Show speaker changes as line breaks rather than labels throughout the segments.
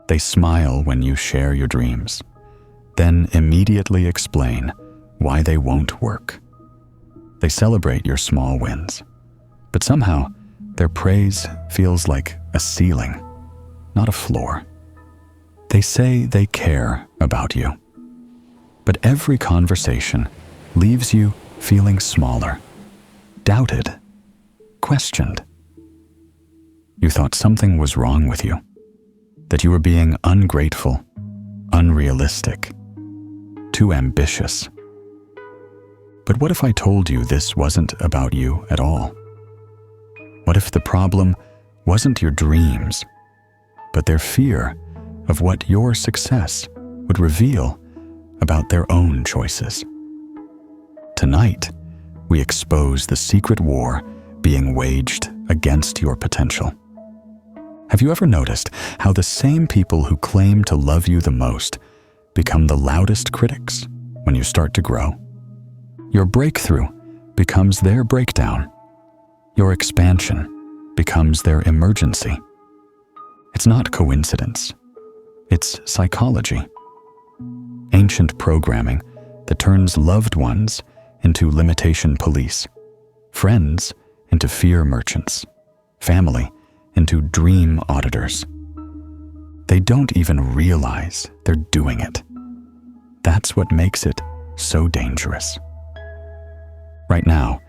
They smile when you share your dreams, then immediately explain why they won't work. They celebrate your small wins, but somehow their praise feels like a ceiling, not a floor. They say they care about you, but every conversation leaves you feeling smaller, doubted, questioned. You thought something was wrong with you, that you were being ungrateful, unrealistic, too ambitious. But what if I told you this wasn't about you at all? What if the problem wasn't your dreams, but their fear of what your success would reveal about their own choices? Tonight, we expose the secret war being waged against your potential. Have you ever noticed how the same people who claim to love you the most become the loudest critics when you start to grow? Your breakthrough becomes their breakdown. Your expansion becomes their emergency. It's not coincidence. It's psychology. Ancient programming that turns loved ones into limitation police, friends into fear merchants, family into dream auditors. They don't even realize they're doing it. That's what makes it so dangerous. Right now,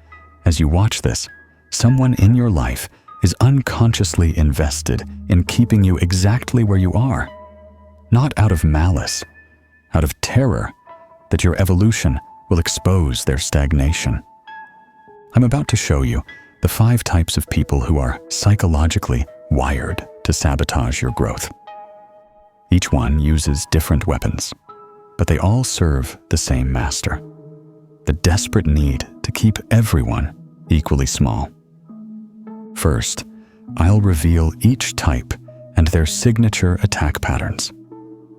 as you watch this, someone in your life is unconsciously invested in keeping you exactly where you are, not out of malice, out of terror that your evolution will expose their stagnation. I'm about to show you the 5 types of people who are psychologically wired to sabotage your growth. Each one uses different weapons, but they all serve the same master: the desperate need to keep everyone equally small. First, I'll reveal each type and their signature attack patterns.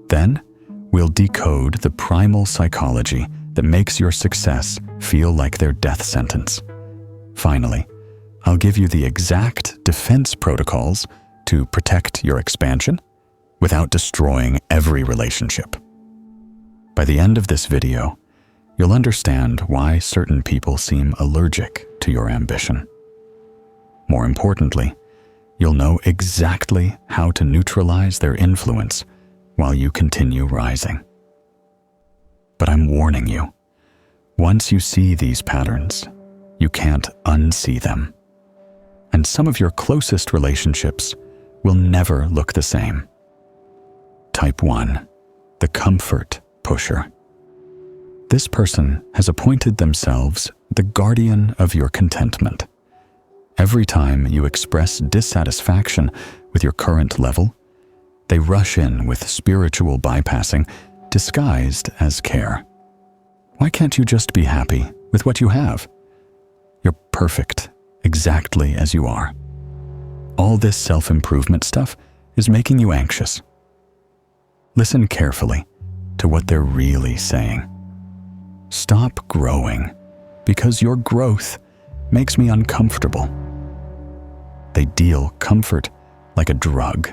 Then, we'll decode the primal psychology that makes your success feel like their death sentence. Finally, I'll give you the exact defense protocols to protect your expansion without destroying every relationship. By the end of this video, you'll understand why certain people seem allergic to your ambition. More importantly, you'll know exactly how to neutralize their influence while you continue rising. But I'm warning you, once you see these patterns, you can't unsee them. And some of your closest relationships will never look the same. Type 1, the comfort pusher. This person has appointed themselves the guardian of your contentment. Every time you express dissatisfaction with your current level, they rush in with spiritual bypassing disguised as care. Why can't you just be happy with what you have? You're perfect exactly as you are. All this self-improvement stuff is making you anxious. Listen carefully to what they're really saying. Stop growing because your growth makes me uncomfortable. They deal comfort like a drug,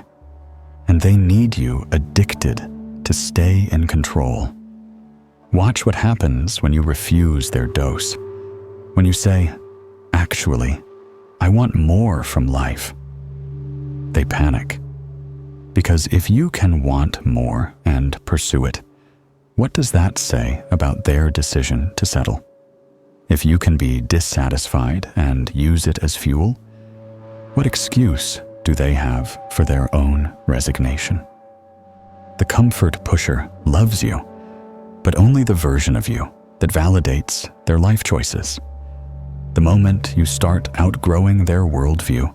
and they need you addicted to stay in control. Watch what happens when you refuse their dose. When you say, "Actually, I want more from life." They panic. Because if you can want more and pursue it, what does that say about their decision to settle? If you can be dissatisfied and use it as fuel, what excuse do they have for their own resignation? The comfort pusher loves you, but only the version of you that validates their life choices. The moment you start outgrowing their worldview,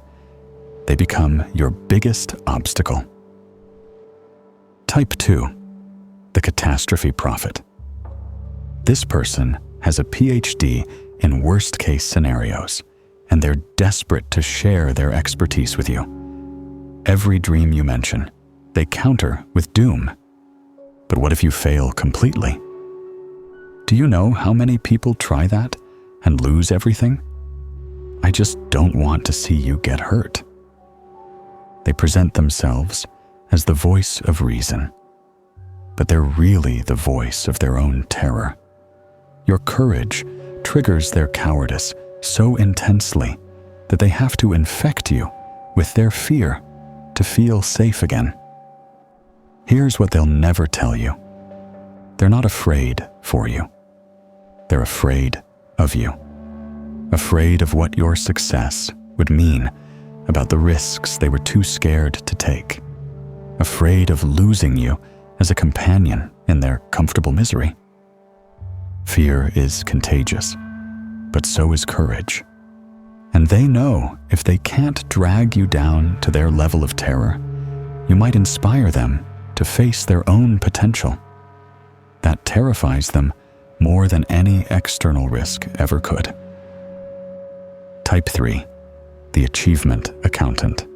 they become your biggest obstacle. Type 2, the catastrophe prophet. This person has a PhD in worst-case scenarios, and they're desperate to share their expertise with you. Every dream you mention, they counter with doom. But what if you fail completely? Do you know how many people try that and lose everything? I just don't want to see you get hurt. They present themselves as the voice of reason, but they're really the voice of their own terror. Your courage triggers their cowardice so intensely that they have to infect you with their fear to feel safe again. Here's what they'll never tell you. They're not afraid for you. They're afraid of you. Afraid of what your success would mean, about the risks they were too scared to take. Afraid of losing you as a companion in their comfortable misery. Fear is contagious, but so is courage. And they know if they can't drag you down to their level of terror, you might inspire them to face their own potential. That terrifies them more than any external risk ever could. Type 3, the achievement accountant.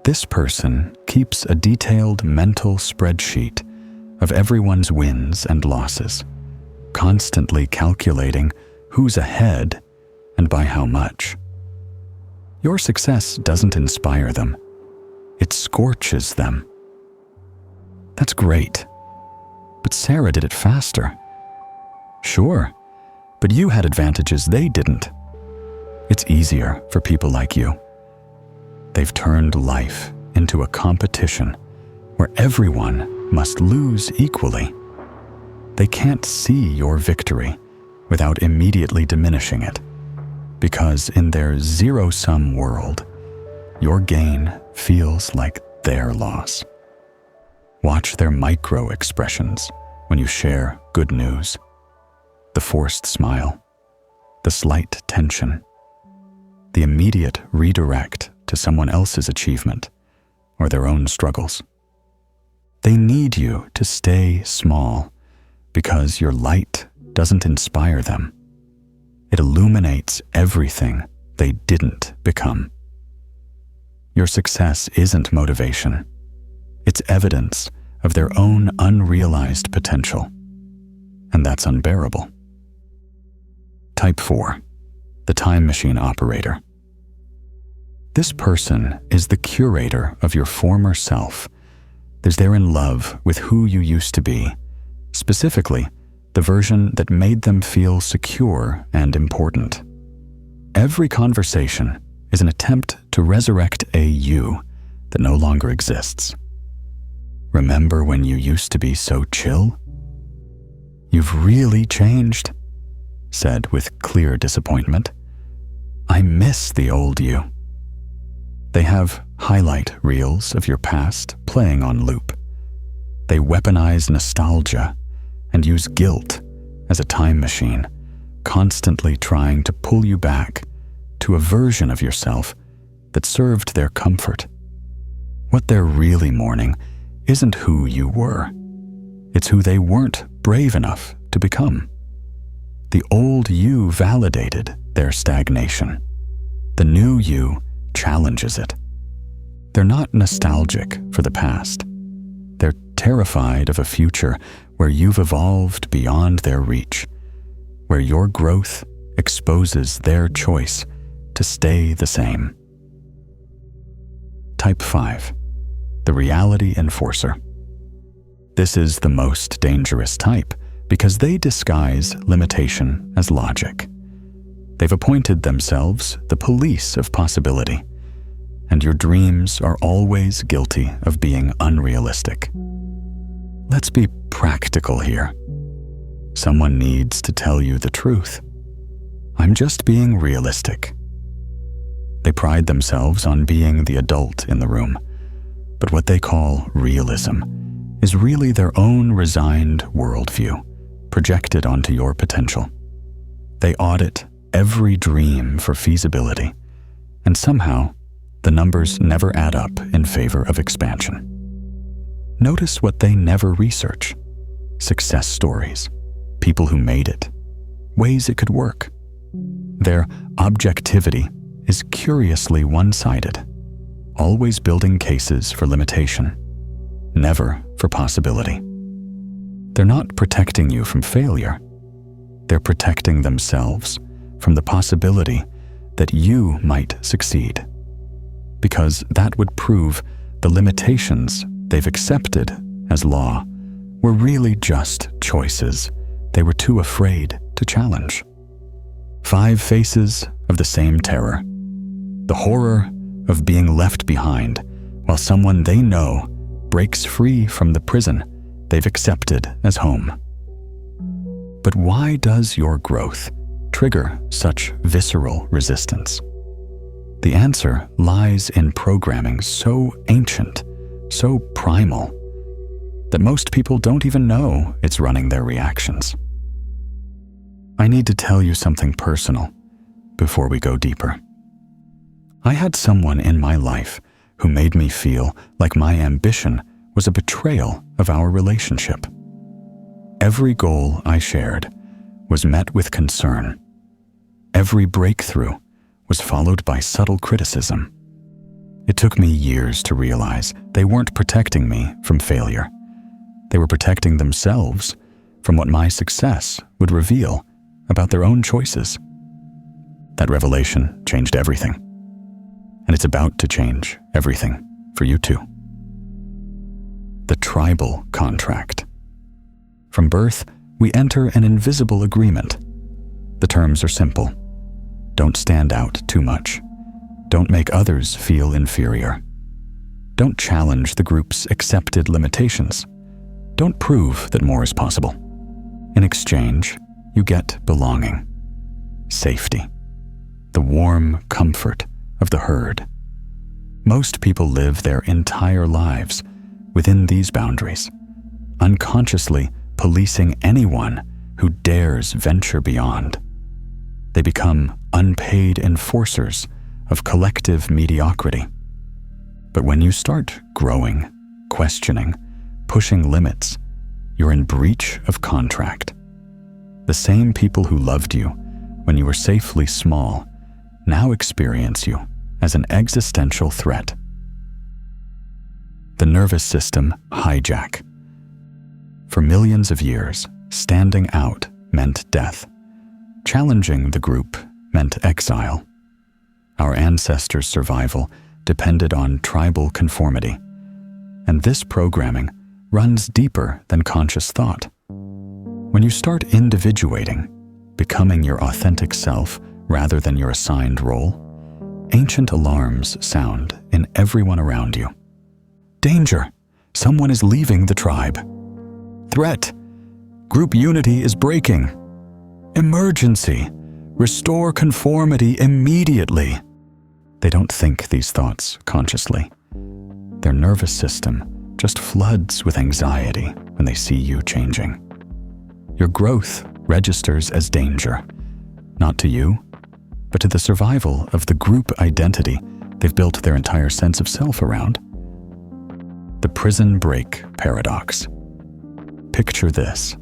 This person keeps a detailed mental spreadsheet of everyone's wins and losses, constantly calculating who's ahead and by how much. Your success doesn't inspire them. It scorches them. That's great. But Sarah did it faster. Sure, but you had advantages they didn't. It's easier for people like you. They've turned life into a competition where everyone must lose equally. They can't see your victory without immediately diminishing it, because in their zero-sum world, your gain feels like their loss. Watch their micro-expressions when you share good news. The forced smile, the slight tension, the immediate redirect to someone else's achievement or their own struggles. They need you to stay small because your light doesn't inspire them. It illuminates everything they didn't become. Your success isn't motivation. It's evidence of their own unrealized potential, and that's unbearable. Type 4, the time machine operator. This person is the curator of your former self. They're in love with who you used to be, specifically the version that made them feel secure and important. Every conversation is an attempt to resurrect a you that no longer exists. Remember when you used to be so chill? You've really changed, said with clear disappointment. I miss the old you. They have highlight reels of your past playing on loop. They weaponize nostalgia and use guilt as a time machine, constantly trying to pull you back to a version of yourself that served their comfort. What they're really mourning isn't who you were. It's who they weren't brave enough to become. The old you validated their stagnation. The new you challenges it. They're not nostalgic for the past. They're terrified of a future where you've evolved beyond their reach, where your growth exposes their choice to stay the same. Type 5, the reality enforcer. This is the most dangerous type because they disguise limitation as logic. They've appointed themselves the police of possibility, and your dreams are always guilty of being unrealistic. Let's be practical here. Someone needs to tell you the truth. I'm just being realistic. They pride themselves on being the adult in the room, but what they call realism is really their own resigned worldview projected onto your potential. They audit every dream for feasibility, and somehow the numbers never add up in favor of expansion. Notice what they never research: success stories, people who made it, ways it could work. Their objectivity is curiously one-sided, always building cases for limitation, never for possibility. They're not protecting you from failure. They're protecting themselves from the possibility that you might succeed, because that would prove the limitations they've accepted as law were really just choices they were too afraid to challenge. 5 faces of the same terror. The horror of being left behind while someone they know breaks free from the prison they've accepted as home. But why does your growth trigger such visceral resistance? The answer lies in programming so ancient, so primal, that most people don't even know it's running their reactions. I need to tell you something personal before we go deeper. I had someone in my life who made me feel like my ambition was a betrayal of our relationship. Every goal I shared was met with concern. Every breakthrough was followed by subtle criticism. It took me years to realize they weren't protecting me from failure. They were protecting themselves from what my success would reveal about their own choices. That revelation changed everything. And it's about to change everything for you too. The tribal contract. From birth, we enter an invisible agreement. The terms are simple. Don't stand out too much. Don't make others feel inferior. Don't challenge the group's accepted limitations. Don't prove that more is possible. In exchange, you get belonging, safety, the warm comfort of the herd. Most people live their entire lives within these boundaries, unconsciously policing anyone who dares venture beyond. They become unpaid enforcers of collective mediocrity. But when you start growing, questioning, pushing limits, you're in breach of contract. The same people who loved you when you were safely small now experience you as an existential threat. The nervous system hijack. For millions of years, standing out meant death. Challenging the group meant exile. Our ancestors' survival depended on tribal conformity, and this programming runs deeper than conscious thought. When you start individuating, becoming your authentic self rather than your assigned role, ancient alarms sound in everyone around you. Danger! Someone is leaving the tribe. Threat! Group unity is breaking. Emergency! Restore conformity immediately. They don't think these thoughts consciously. Their nervous system just floods with anxiety when they see you changing. Your growth registers as danger, not to you, but to the survival of the group identity they've built their entire sense of self around. The prison break paradox. Picture this.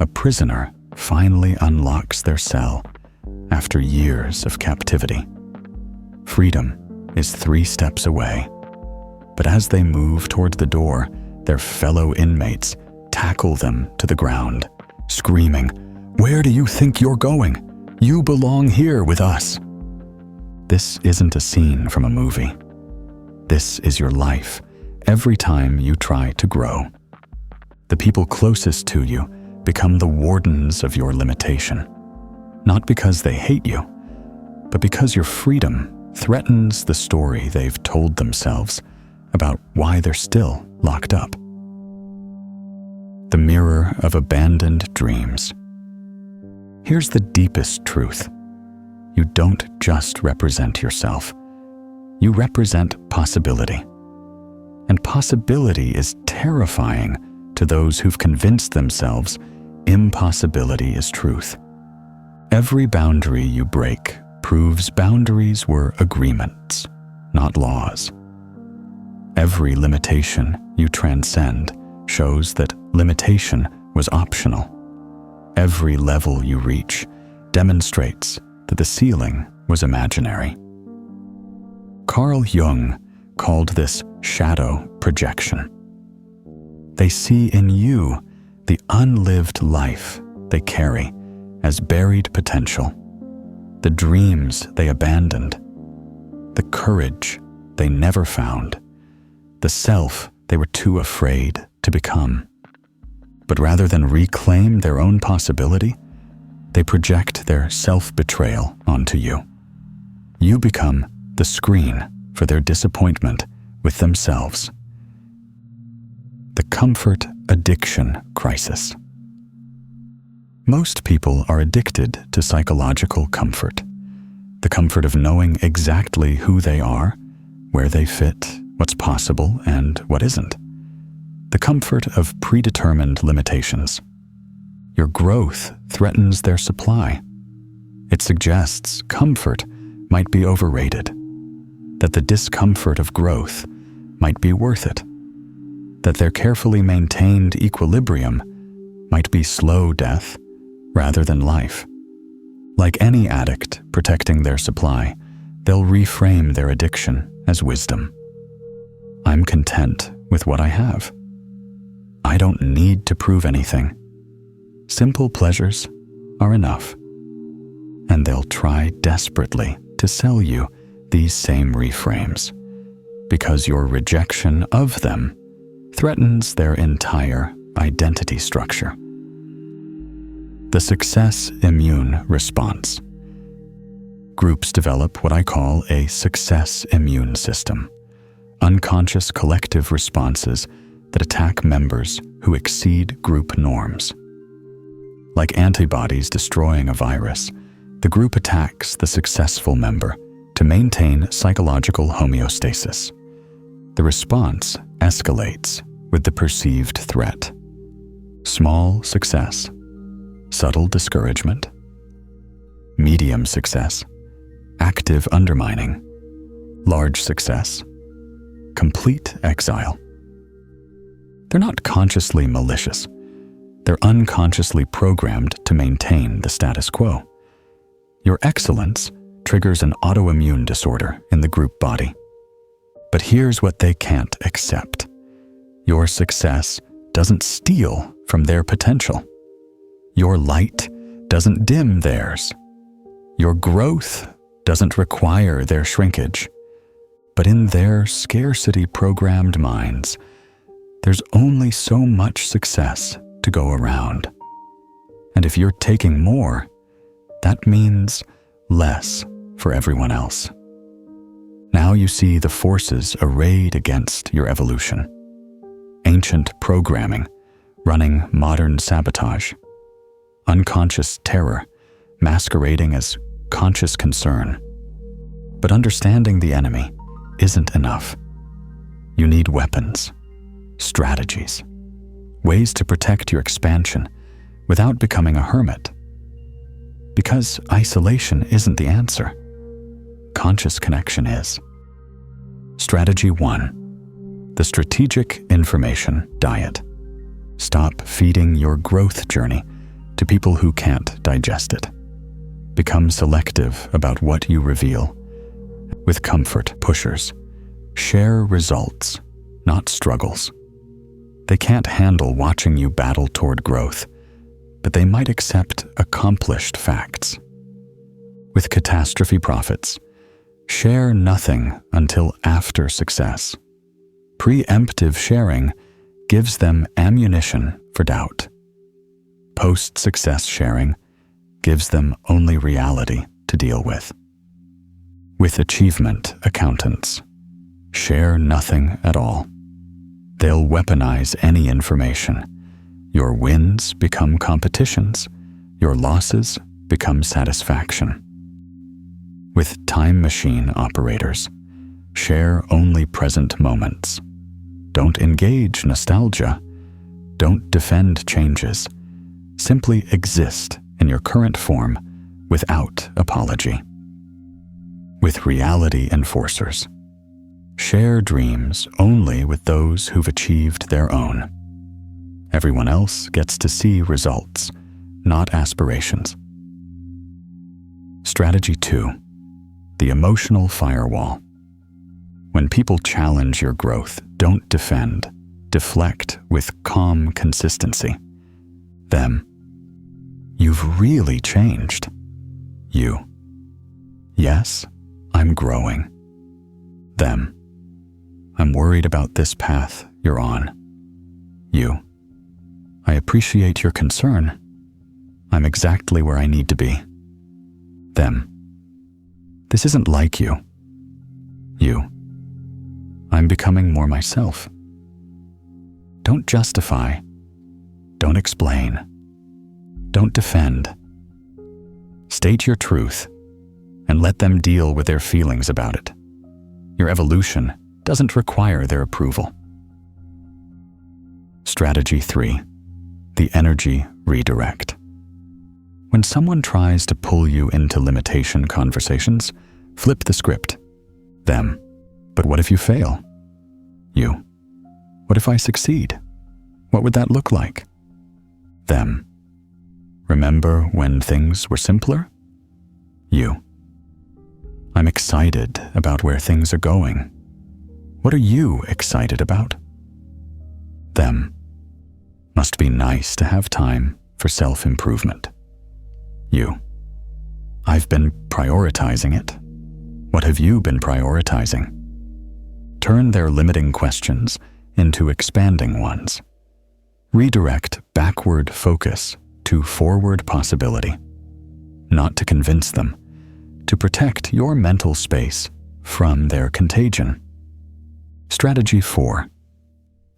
A prisoner finally unlocks their cell after years of captivity. Freedom is 3 steps away, but as they move toward the door, their fellow inmates tackle them to the ground, screaming, "Where do you think you're going? You belong here with us." This isn't a scene from a movie. This is your life every time you try to grow. The people closest to you become the wardens of your limitation, not because they hate you, but because your freedom threatens the story they've told themselves about why they're still locked up. The mirror of abandoned dreams. Here's the deepest truth. You don't just represent yourself. You represent possibility. And possibility is terrifying to those who've convinced themselves impossibility is truth. Every boundary you break proves boundaries were agreements, not laws. Every limitation you transcend shows that limitation was optional. Every level you reach demonstrates that the ceiling was imaginary. Carl Jung called this shadow projection. They see in you the unlived life they carry as buried potential, the dreams they abandoned, the courage they never found, the self they were too afraid to become. But rather than reclaim their own possibility, they project their self-betrayal onto you. You become the screen for their disappointment with themselves. The comfort addiction crisis. Most people are addicted to psychological comfort. The comfort of knowing exactly who they are, where they fit, what's possible, and what isn't. The comfort of predetermined limitations. Your growth threatens their supply. It suggests comfort might be overrated, that the discomfort of growth might be worth it, that their carefully maintained equilibrium might be slow death rather than life. Like any addict protecting their supply, they'll reframe their addiction as wisdom. I'm content with what I have. I don't need to prove anything. Simple pleasures are enough. And they'll try desperately to sell you these same reframes, because your rejection of them threatens their entire identity structure. The success immune response. Groups develop what I call a success immune system, unconscious collective responses that attack members who exceed group norms. Like antibodies destroying a virus, the group attacks the successful member to maintain psychological homeostasis. The response escalates with the perceived threat. Small success, subtle discouragement. Medium success, active undermining. Large success, complete exile. They're not consciously malicious. They're unconsciously programmed to maintain the status quo. Your excellence triggers an autoimmune disorder in the group body. But here's what they can't accept. Your success doesn't steal from their potential. Your light doesn't dim theirs. Your growth doesn't require their shrinkage. But in their scarcity-programmed minds, there's only so much success to go around. And if you're taking more, that means less for everyone else. Now you see the forces arrayed against your evolution. Ancient programming running modern sabotage. Unconscious terror masquerading as conscious concern. But understanding the enemy isn't enough. You need weapons, strategies, ways to protect your expansion without becoming a hermit. Because isolation isn't the answer. Conscious connection is. Strategy 1. The strategic information diet. Stop feeding your growth journey to people who can't digest it. Become selective about what you reveal. With comfort pushers, share results, not struggles. They can't handle watching you battle toward growth, but they might accept accomplished facts. With catastrophe prophets, share nothing until after success. Preemptive sharing gives them ammunition for doubt. Post-success sharing gives them only reality to deal with. With achievement accountants, share nothing at all. They'll weaponize any information. Your wins become competitions. Your losses become satisfaction. With time machine operators, share only present moments. Don't engage nostalgia. Don't defend changes. Simply exist in your current form without apology. With reality enforcers, share dreams only with those who've achieved their own. Everyone else gets to see results, not aspirations. Strategy 2. The emotional firewall. When people challenge your growth, don't defend. Deflect with calm consistency. Them. You've really changed. You. Yes, I'm growing. Them. I'm worried about this path you're on. You, I appreciate your concern. I'm exactly where I need to be. Them, this isn't like you. You, I'm becoming more myself. Don't justify. Don't explain. Don't defend. State your truth and let them deal with their feelings about it. Your evolution doesn't require their approval. Strategy 3. The energy redirect. When someone tries to pull you into limitation conversations, flip the script. Them, but what if you fail? You, what if I succeed? What would that look like? Them, remember when things were simpler? You, I'm excited about where things are going. What are you excited about? Them, must be nice to have time for self-improvement. You, I've been prioritizing it. What have you been prioritizing? Turn their limiting questions into expanding ones. Redirect backward focus to forward possibility. Not to convince them, to protect your mental space from their contagion. Strategy 4.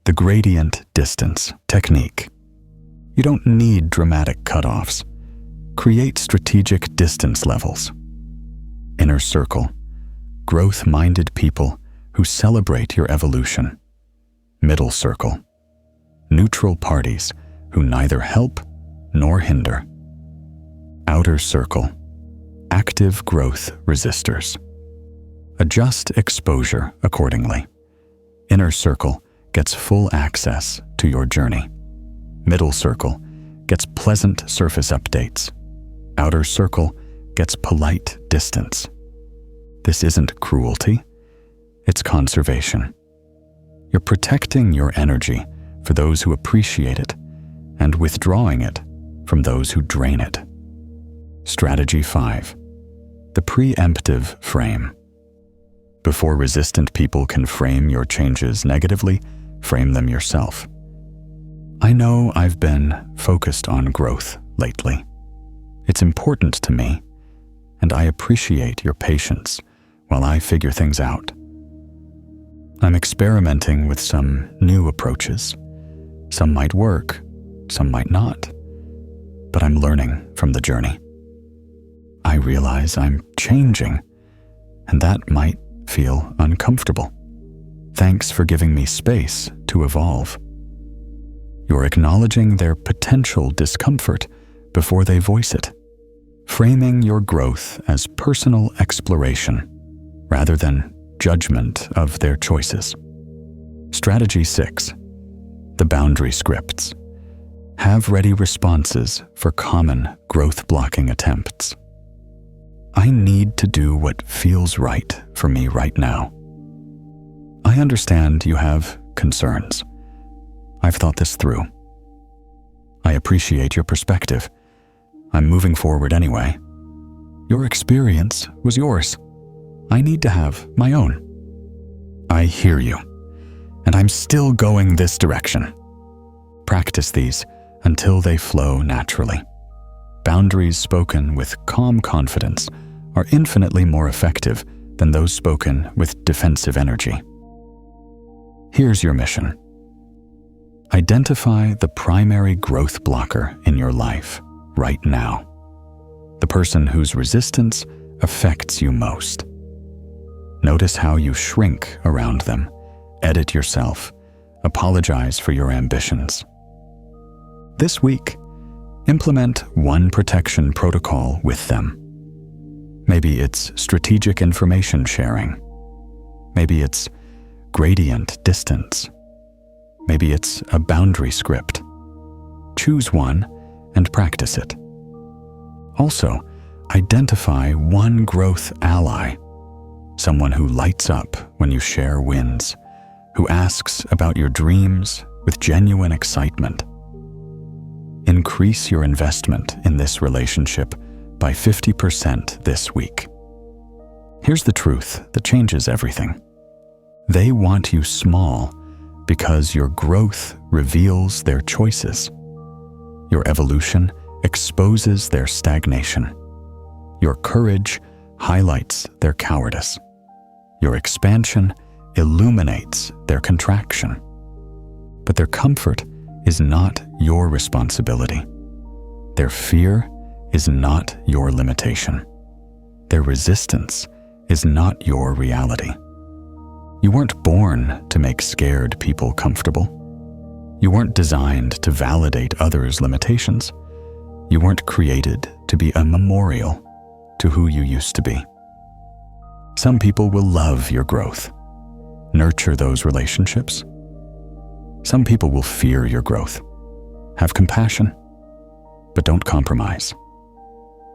The gradient distance technique. You don't need dramatic cutoffs. Create strategic distance levels. Inner circle, growth-minded people who celebrate your evolution. Middle circle, neutral parties who neither help nor hinder. Outer circle, active growth resistors. Adjust exposure accordingly. Inner circle gets full access to your journey. Middle circle gets pleasant surface updates. Outer circle gets polite distance. This isn't cruelty, it's conservation. You're protecting your energy for those who appreciate it and withdrawing it from those who drain it. Strategy 5. The preemptive frame. Before resistant people can frame your changes negatively, frame them yourself. I know I've been focused on growth lately. It's important to me, and I appreciate your patience while I figure things out. I'm experimenting with some new approaches. Some might work, some might not, but I'm learning from the journey. I realize I'm changing, and that might feel uncomfortable. Thanks for giving me space to evolve. You're acknowledging their potential discomfort before they voice it, framing your growth as personal exploration rather than judgment of their choices. Strategy 6. The boundary scripts. Have ready responses for common growth-blocking attempts. I need to do what feels right for me right now. I understand you have concerns. I've thought this through. I appreciate your perspective. I'm moving forward anyway. Your experience was yours. I need to have my own. I hear you, and I'm still going this direction. Practice these until they flow naturally. Boundaries spoken with calm confidence are infinitely more effective than those spoken with defensive energy. Here's your mission. Identify the primary growth blocker in your life right now. The person whose resistance affects you most. Notice how you shrink around them, edit yourself, apologize for your ambitions. This week, implement one protection protocol with them. Maybe it's strategic information sharing. Maybe it's gradient distance. Maybe it's a boundary script. Choose one and practice it. Also, identify one growth ally, someone who lights up when you share wins, who asks about your dreams with genuine excitement. Increase your investment in this relationship by 50% this week. Here's the truth that changes everything. They want you small because your growth reveals their choices. Your evolution exposes their stagnation. Your courage highlights their cowardice. Your expansion illuminates their contraction. But their comfort is not your responsibility. Their fear is not your limitation. Their resistance is not your reality. You weren't born to make scared people comfortable. You weren't designed to validate others' limitations. You weren't created to be a memorial to who you used to be. Some people will love your growth, nurture those relationships. Some people will fear your growth, have compassion, but don't compromise.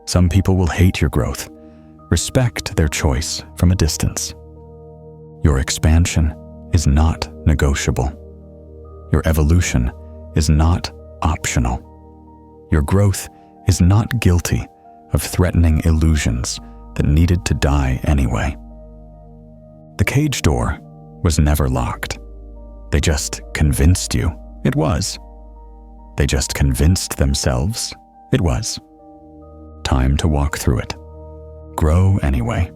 Some people will hate your growth, respect their choice from a distance. Your expansion is not negotiable. Your evolution is not optional. Your growth is not guilty of threatening illusions that needed to die anyway. The cage door was never locked. They just convinced you it was. They just convinced themselves it was. Time to walk through it. Grow anyway.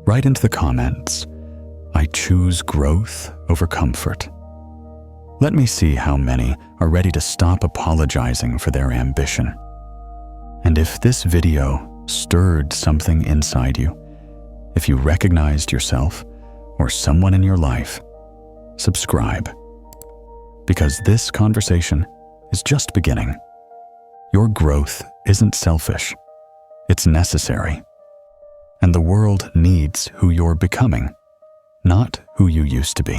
Write into the comments, "I choose growth over comfort." Let me see how many are ready to stop apologizing for their ambition. And if this video stirred something inside you, if you recognized yourself or someone in your life, subscribe. Because this conversation is just beginning. Your growth isn't selfish. It's necessary. And the world needs who you're becoming, not who you used to be.